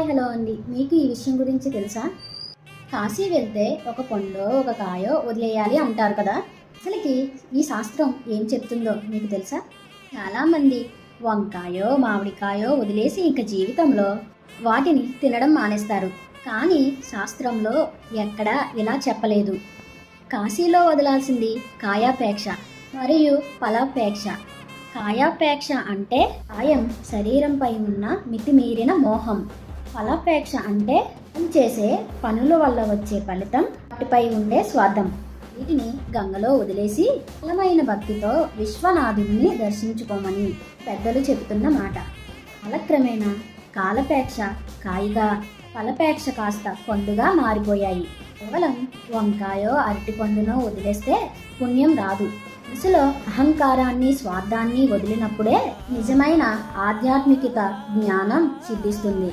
Hello అండి. మీకు ఈ విషయం గురించి తెలుసా? కాశీ వెళ్తే ఒక పండో ఒక కాయో వదిలేయాలి అంటారు కదా. అసలుకి ఈ శాస్త్రం ఏం చెప్తుందో మీకు తెలుసా? చాలామంది వంకాయో మామిడికాయో వదిలేసి ఇంక జీవితంలో వాటిని తినడం మానేస్తారు. కానీ శాస్త్రంలో ఎక్కడా ఇలా చెప్పలేదు. కాశీలో వదలాల్సింది కాయాపేక్ష మరియు ఫలాపేక్ష. కాయాపేక్ష అంటే కాయం శరీరంపై ఉన్న మితిమీరిన మోహం. ఫలాపేక్ష అంటే చేసే పనుల వల్ల వచ్చే ఫలితం, వాటిపై ఉండే స్వార్థం. వీటిని గంగలో వదిలేసి బలమైన భక్తితో విశ్వనాథుడిని దర్శించుకోమని పెద్దలు చెబుతున్న మాట. కాలక్రమేణా కాలపేక్ష కాయిగా, ఫలపేక్ష కాస్త పండుగా మారిపోయాయి. కేవలం వంకాయో అరటి పండునో వదిలేస్తే పుణ్యం రాదు. మనసులో అహంకారాన్ని స్వార్థాన్ని వదిలినప్పుడే నిజమైన ఆధ్యాత్మికత జ్ఞానం సిద్ధిస్తుంది.